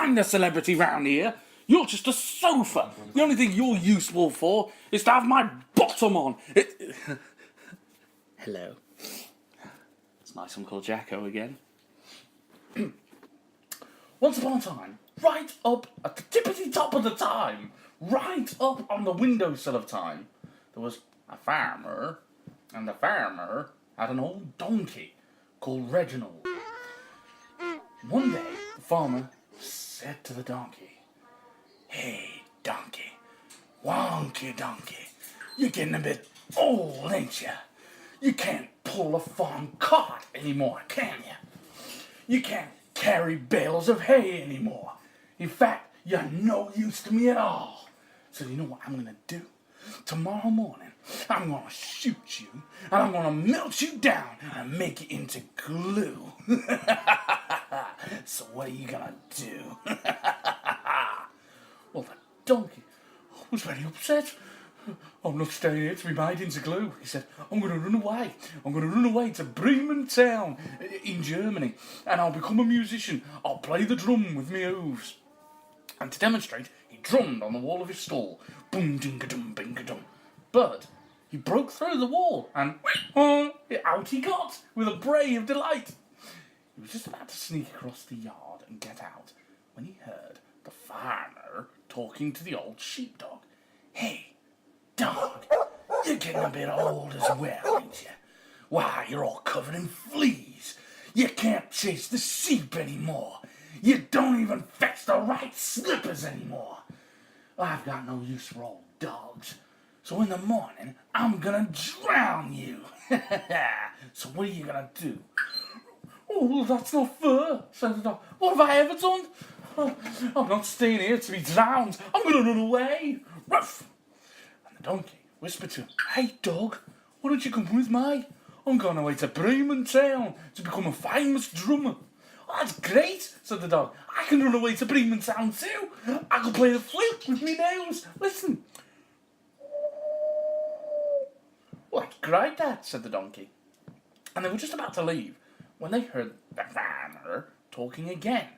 I'm the celebrity round here. You're just a sofa. The only thing you're useful for is to have my bottom on. Hello. It's nice Uncle Jacko again. Once upon a time, right up at the tippity top of the time, right up on the windowsill of time, there was a farmer, and the farmer had an old donkey called Reginald. One day, the farmer said to the donkey, "Hey, donkey, wonky donkey, you're getting a bit old, ain't you? You can't pull a farm cart anymore, can you? You can't carry bales of hay anymore. In fact, you're no use to me at all. So you know what I'm going to do? Tomorrow morning, I'm going to shoot you, and I'm going to melt you down and make you into glue." So what are you going to do? Well, the donkey was very upset. "I'm not staying here to be made into glue," he said. "I'm going to run away. I'm going to run away to Bremen town in Germany, and I'll become a musician. I'll play the drum with my hooves." And to demonstrate, he drummed on the wall of his stall. Boom, ding-a-dum, bing-a-dum. But he broke through the wall, and out he got, with a bray of delight. He was just about to sneak across the yard and get out, when he heard the farmer talking to the old sheepdog. "Hey, dog, you're getting a bit old as well, ain't you? Why, you're all covered in fleas. You can't chase the sheep anymore. You don't even fetch the right slippers anymore. I've got no use for old dogs. So in the morning, I'm gonna drown you." "So what are you gonna do?" "Oh, well, that's not fair," said the dog. "What have I ever done? I'm not staying here to be drowned. I'm gonna run away. Ruff!" And the donkey whispered to him, "Hey, dog, why don't you come with me? I'm going away to Bremen town to become a famous drummer." "Oh, that's great," said the dog. "I can run away to Bremen town too. I can play the flute with me nails. Listen." "Well, that's great, that," said the donkey. And they were just about to leave when they heard the farmer talking again.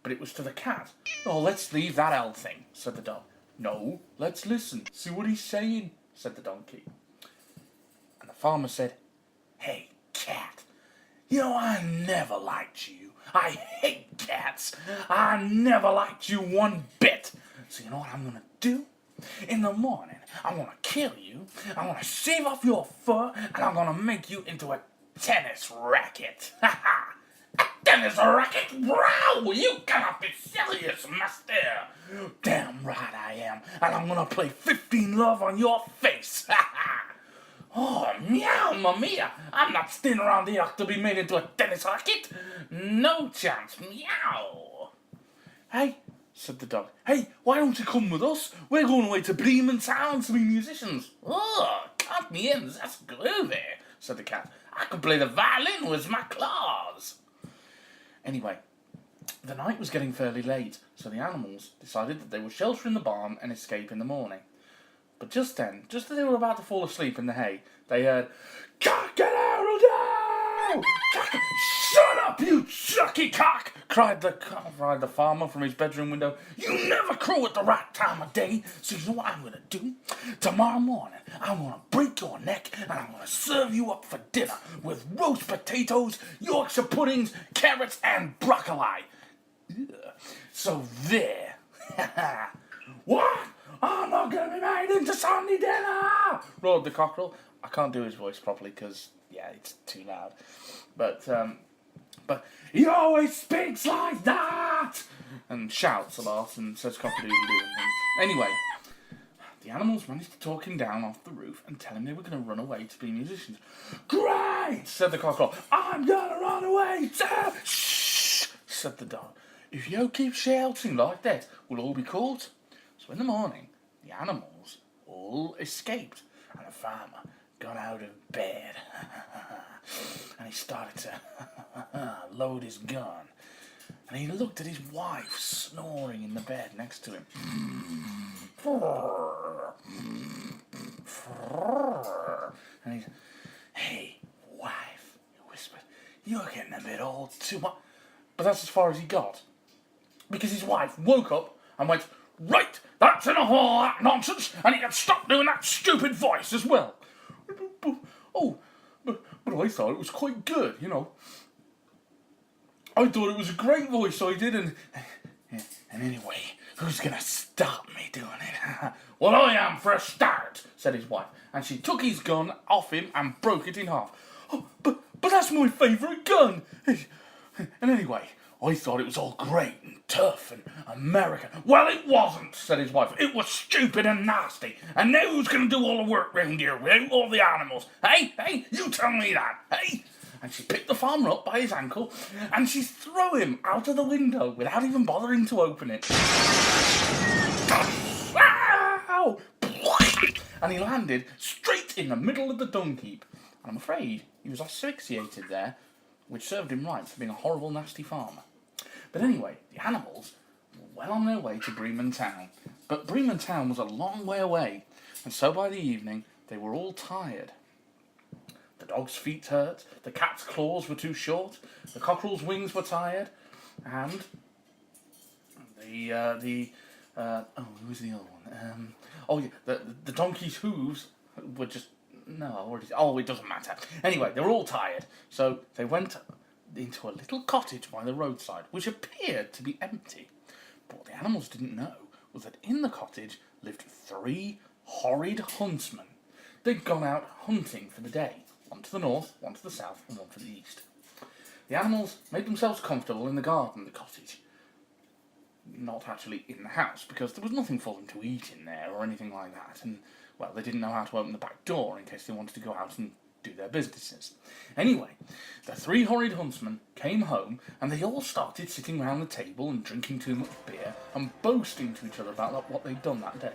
But it was to the cat. "Oh, let's leave that old thing," said the dog. "No, let's listen, see what he's saying," said the donkey. And the farmer said, "Hey, cat, you know I never liked you. I hate cats. I never liked you one bit. So you know what I'm going to do? In the morning, I'm going to kill you, I'm going to shave off your fur, and I'm going to make you into a tennis racket." "Ha ha! A tennis racket? Bro, you cannot be serious, master." "Damn right I am, and I'm going to play 15 love on your face. Ha ha! Oh, meow, mamma, I'm not staying around here to be made into a tennis racket. No chance, meow." "Hey," said the dog, "hey, why don't you come with us? We're going away to Bremen town to be musicians." "Oh, count me in, that's groovy," said the cat. "I can play the violin with my claws." Anyway, the night was getting fairly late, so the animals decided that they would shelter in the barn and escape in the morning. But just then, just as they were about to fall asleep in the hay, they heard, "Cock-a-doodle-doo! Shut up, you chucky cock!" cried the farmer from his bedroom window. "You never crow at the right time of day, so you know what I'm going to do? Tomorrow morning, I'm going to break your neck, and I'm going to serve you up for dinner with roast potatoes, Yorkshire puddings, carrots, and broccoli. Ugh. So there." "What? I'm not going to be made into Sunday dinner!" roared the cockerel. I can't do his voice properly because, yeah, it's too loud. But he always speaks like that! And shouts a lot and says cock-a-doodle-doo and things. Anyway, the animals managed to talk him down off the roof and tell him they were going to run away to be musicians. "Great!" said the cockerel. "I'm going to run away too!" "Shh!" said the dog. "If you keep shouting like that, we'll all be caught." So in the morning, the animals all escaped, and the farmer got out of bed, and he started to load his gun, and he looked at his wife snoring in the bed next to him. And he's, "Hey, wife," he whispered, "you're getting a bit old too much." But that's as far as he got. because his wife woke up and went, "Right, that's enough of all that nonsense, and you can stop doing that stupid voice as well." But I thought it was quite good, you know. I thought it was a great voice, so I did, and anyway, who's going to stop me doing it? "Well, I am for a start," said his wife, and she took his gun off him and broke it in half. "Oh, but that's my favourite gun." And anyway, I thought it was all great and tough and American. "Well, it wasn't," said his wife. "It was stupid and nasty. And now who's going to do all the work round here without all the animals? Hey, you tell me that, hey?" And she picked the farmer up by his ankle and she threw him out of the window without even bothering to open it. Ow! And he landed straight in the middle of the dung heap. And I'm afraid he was asphyxiated there, which served him right for being a horrible, nasty farmer. But anyway, the animals were well on their way to Bremen Town. But Bremen Town was a long way away, and so by the evening they were all tired. The dog's feet hurt, the cat's claws were too short, the cockerel's wings were tired, and who was the other one? The donkey's hooves were just, it doesn't matter. Anyway, they were all tired, so they went into a little cottage by the roadside, which appeared to be empty. But what the animals didn't know was that in the cottage lived 3 horrid huntsmen. They'd gone out hunting for the day, one to the north, one to the south, and one to the east. The animals made themselves comfortable in the garden of the cottage, not actually in the house, because there was nothing for them to eat in there or anything like that, and, well, they didn't know how to open the back door in case they wanted to go out and do their businesses. Anyway, the 3 horrid huntsmen came home, and they all started sitting round the table and drinking too much beer and boasting to each other about what they'd done that day.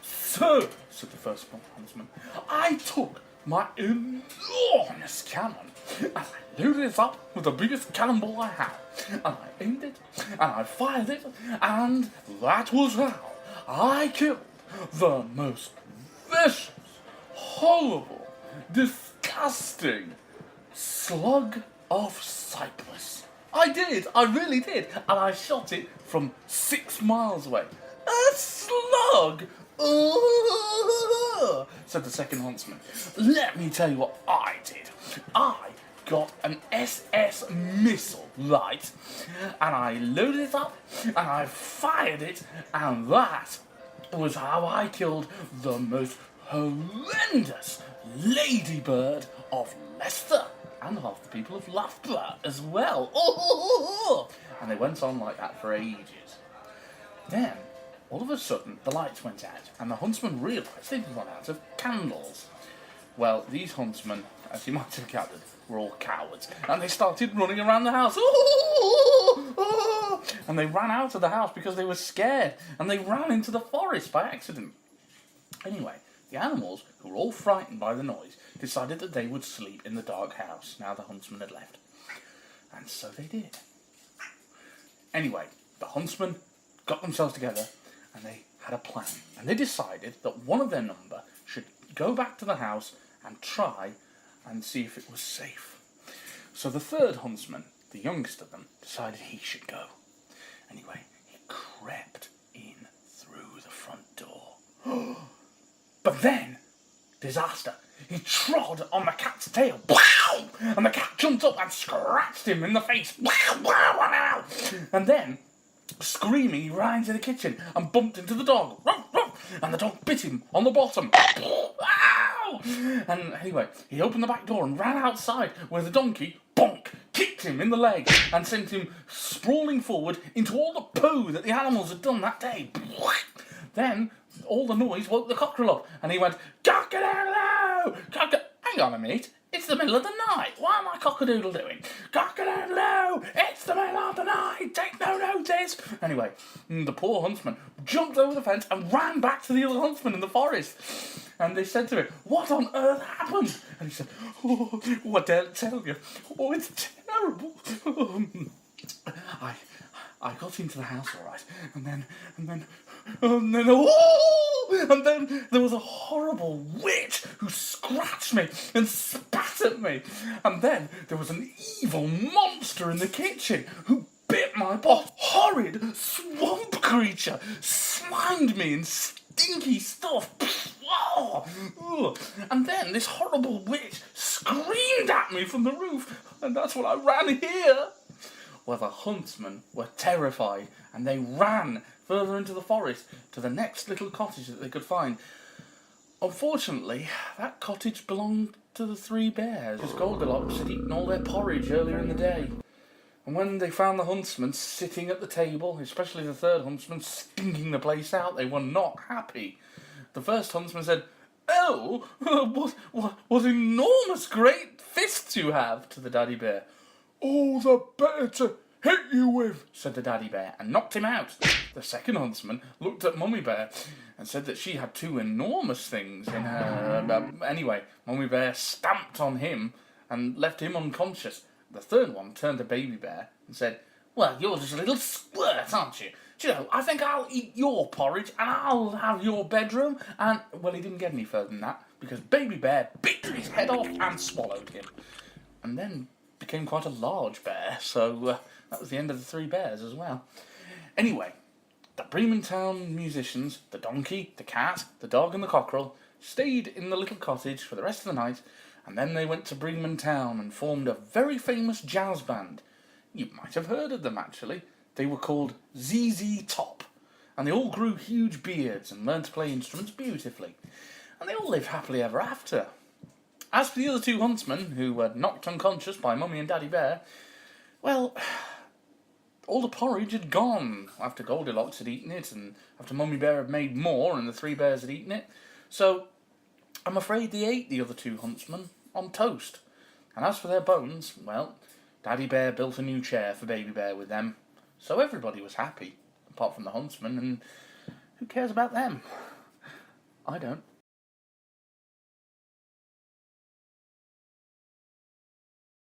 "So," said the first huntsman, "I took my enormous cannon, and I loaded it up with the biggest cannonball I had, and I aimed it, and I fired it, and that was how I killed the most vicious, horrible, disgusting slug of Cyprus. I did, I really did, and I shot it from 6 miles away." "A slug? Said the second huntsman. "Let me tell you what I did. I got an SS missile, right? And I loaded it up, and I fired it, and that was how I killed the most horrendous ladybird of Leicester, and half the people of Loughborough as well." And they went on like that for ages. Then, all of a sudden, the lights went out, and the huntsmen realised they'd run out of candles. Well, these huntsmen, as you might have gathered, were all cowards, and they started running around the house. And they ran out of the house because they were scared, and they ran into the forest by accident. Anyway, the animals, who were all frightened by the noise, decided that they would sleep in the dark house now the huntsman had left. And so they did. Anyway, the huntsmen got themselves together, and they had a plan. And they decided that one of their number should go back to the house and try and see if it was safe. So the third huntsman, the youngest of them, decided he should go. Anyway, he crept in through the front door. But then, disaster. He trod on the cat's tail, and the cat jumped up and scratched him in the face. And then, screaming, he ran into the kitchen and bumped into the dog. And the dog bit him on the bottom. And anyway, he opened the back door and ran outside, where the donkey, bonk, kicked him in the leg and sent him sprawling forward into all the poo that the animals had done that day. Then, all the noise woke the cockerel up, and he went, "Cock-a-doodle-doo! Hang on a minute, it's the middle of the night. What am I cock-a-doodle doing? Cock-a-doodle-doo! It's the middle of the night! Take no notice!" Anyway, the poor huntsman jumped over the fence and ran back to the other huntsman in the forest. And they said to him, "What on earth happened?" And he said, "Oh, what did I tell you? Oh, it's terrible. I got into the house all right, and then there was a horrible witch who scratched me and spat at me, and then there was an evil monster in the kitchen who bit bit my boss. Horrid swamp creature slimed me in stinky stuff. Ugh. And then this horrible witch screamed at me from the roof, and that's when I ran here. Well, the huntsmen were terrified, and they ran further into the forest to the next little cottage that they could find. Unfortunately, that cottage belonged to the three bears, because Goldilocks had eaten all their porridge earlier in the day. And when they found the huntsman sitting at the table, especially the third huntsman, stinking the place out, they were not happy. The first huntsman said, "Oh, what enormous great fists you have," to the daddy bear. "All the better to hit you with," said the daddy bear, and knocked him out. The second huntsman looked at Mummy Bear and said that she had two enormous things in her... Anyway, Mummy Bear stamped on him and left him unconscious. The third one turned to Baby Bear and said, "Well, you're just a little squirt, aren't you? Do you know, I think I'll eat your porridge and I'll have your bedroom." And, well, he didn't get any further than that, because Baby Bear bit his head off and swallowed him. And then became quite a large bear, so that was the end of the three bears as well. Anyway, the Bremen Town musicians, the donkey, the cat, the dog and the cockerel, stayed in the little cottage for the rest of the night, and then they went to Bremen Town and formed a very famous jazz band. You might have heard of them, actually. They were called ZZ Top, and they all grew huge beards and learned to play instruments beautifully. And they all lived happily ever after. As for the other two huntsmen, who were knocked unconscious by Mummy and Daddy Bear, well, all the porridge had gone after Goldilocks had eaten it, and after Mummy Bear had made more and the three bears had eaten it. So I'm afraid they ate the other two huntsmen on toast. And as for their bones, well, Daddy Bear built a new chair for Baby Bear with them. So everybody was happy, apart from the huntsmen, and who cares about them? I don't.